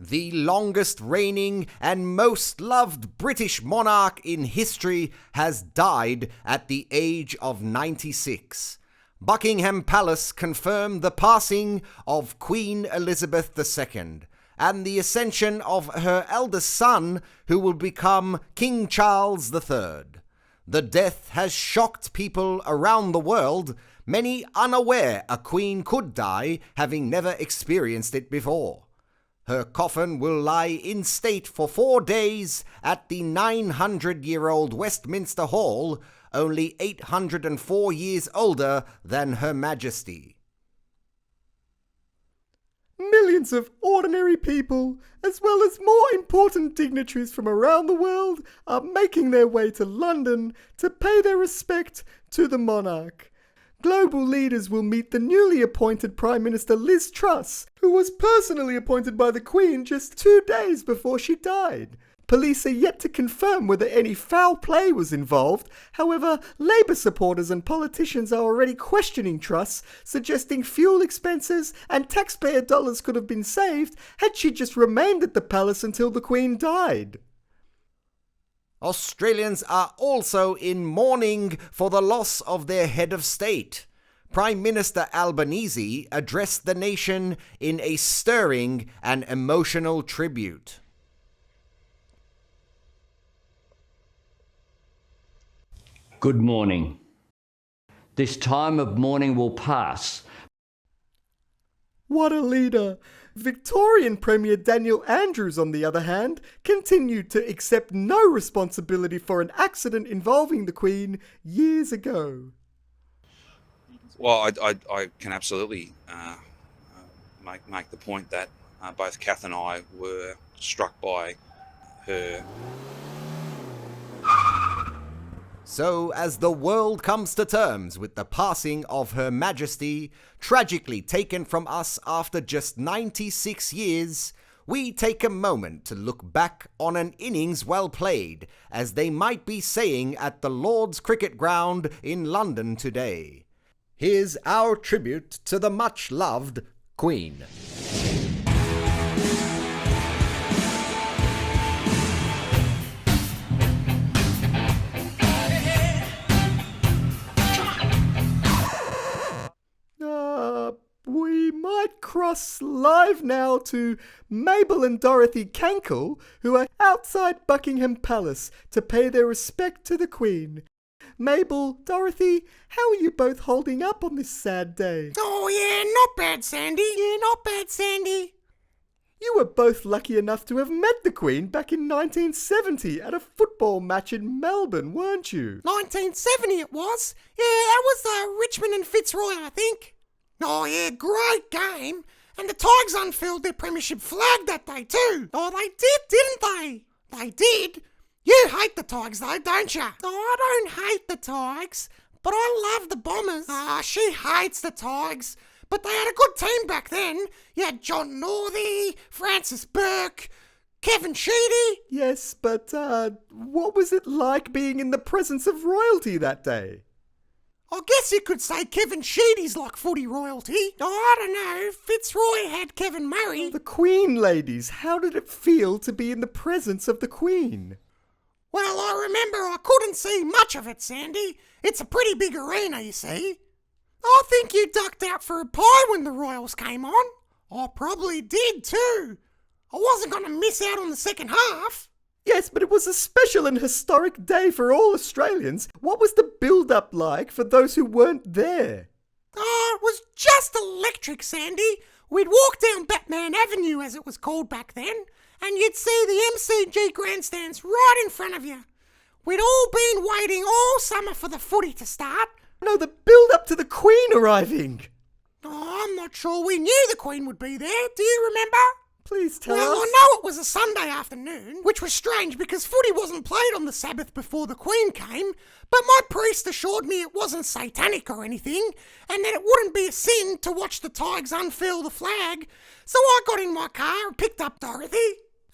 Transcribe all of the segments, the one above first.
The longest reigning and most loved British monarch in history has died at the age of 96. Buckingham Palace confirmed the passing of Queen Elizabeth II and the ascension of her eldest son, who will become King Charles III. The death has shocked people around the world, many unaware a queen could die, having never experienced it before. Her coffin will lie in state for 4 days at the 900-year-old Westminster Hall, only 804 years older than Her Majesty. Millions of ordinary people, as well as more important dignitaries from around the world, are making their way to London to pay their respect to the monarch. Global leaders will meet the newly appointed Prime Minister Liz Truss, who was personally appointed by the Queen just 2 days before she died. Police are yet to confirm whether any foul play was involved. However, Labour supporters and politicians are already questioning Truss, suggesting fuel expenses and taxpayer dollars could have been saved had she just remained at the palace until the Queen died. Australians are also in mourning for the loss of their head of state. Prime Minister Albanese addressed the nation in a stirring and emotional tribute. Good morning. This time of mourning will pass. What a leader! Victorian Premier Daniel Andrews, on the other hand, continued to accept no responsibility for an accident involving the Queen years ago. Well, I can absolutely make the point that both Kath and I were struck by her. So, as the world comes to terms with the passing of Her Majesty, tragically taken from us after just 96 years, we take a moment to look back on an innings well played, as they might be saying at the Lord's Cricket Ground in London today. Here's our tribute to the much-loved Queen. We might cross live now to Mabel and Dorothy Cankle, who are outside Buckingham Palace to pay their respect to the Queen. Mabel, Dorothy, how are you both holding up on this sad day? Oh yeah, not bad, Sandy. Not bad, Sandy. You were both lucky enough to have met the Queen back in 1970 at a football match in Melbourne, weren't you? 1970 it was. Yeah, that was Richmond and Fitzroy, I think. Oh yeah, great game. And the Tigers unfurled their premiership flag that day too. Oh, they did, didn't they? They did. You hate the Tigers though, don't you? Oh, I don't hate the Tigers, but I love the Bombers. She hates the Tigers. But they had a good team back then. You had John Northey, Francis Burke, Kevin Sheedy. Yes, but what was it like being in the presence of royalty that day? I guess you could say Kevin Sheedy's like footy royalty. Oh, I don't know. Fitzroy had Kevin Murray. The Queen, ladies, how did it feel to be in the presence of the Queen? Well, I remember I couldn't see much of it, Sandy. It's a pretty big arena, you see. I think you ducked out for a pie when the Royals came on. I probably did too. I wasn't going to miss out on the second half. Yes, but it was a special and historic day for all Australians. What was the build-up like for those who weren't there? Oh, it was just electric, Sandy. We'd walk down Batman Avenue, as it was called back then, and you'd see the MCG grandstands right in front of you. We'd all been waiting all summer for the footy to start. No, the build-up to the Queen arriving. Oh, I'm not sure we knew the Queen would be there. Do you remember? Please tell us. Well, I know it was a Sunday afternoon, which was strange because footy wasn't played on the Sabbath before the Queen came, but my priest assured me it wasn't satanic or anything, and that it wouldn't be a sin to watch the Tigers unfurl the flag. So I got in my car and picked up Dorothy,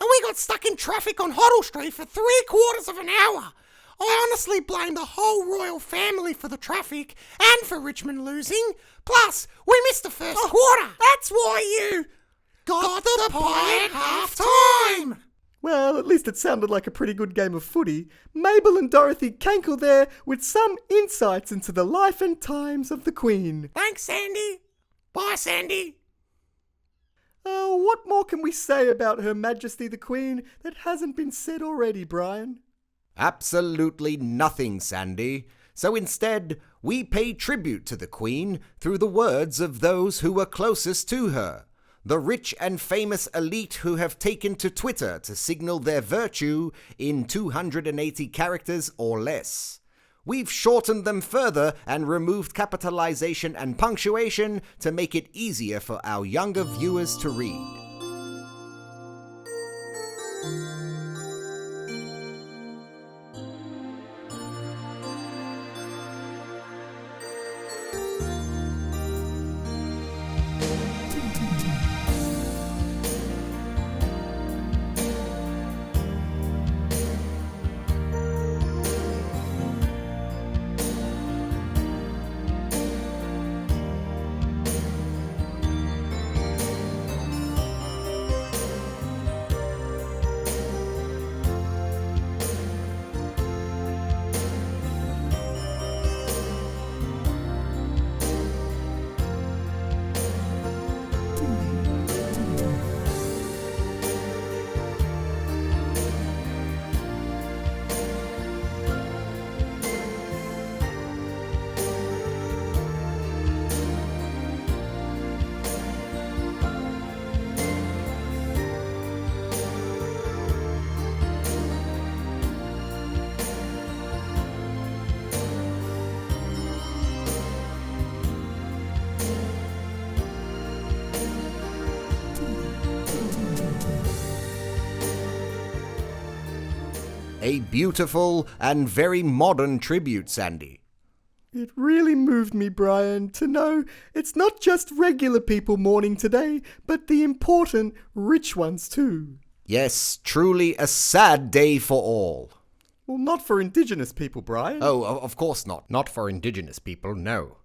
and we got stuck in traffic on Hoddle Street for 3/4 of an hour. I honestly blame the whole royal family for the traffic and for Richmond losing. Plus, we missed the first quarter. That's why you got the pie at half time! Well, at least it sounded like a pretty good game of footy. Mabel and Dorothy Cankle there with some insights into the life and times of the Queen. Thanks, Sandy. Bye, Sandy. What more can we say about Her Majesty the Queen that hasn't been said already, Brian? Absolutely nothing, Sandy. So instead, we pay tribute to the Queen through the words of those who were closest to her, the rich and famous elite who have taken to Twitter to signal their virtue in 280 characters or less. We've shortened them further and removed capitalization and punctuation to make it easier for our younger viewers to read. A beautiful and very modern tribute, Sandy. It really moved me, Brian, to know it's not just regular people mourning today, but the important, rich ones too. Yes, truly a sad day for all. Well, not for Indigenous people, Brian. Oh, of course not. Not for Indigenous people, no.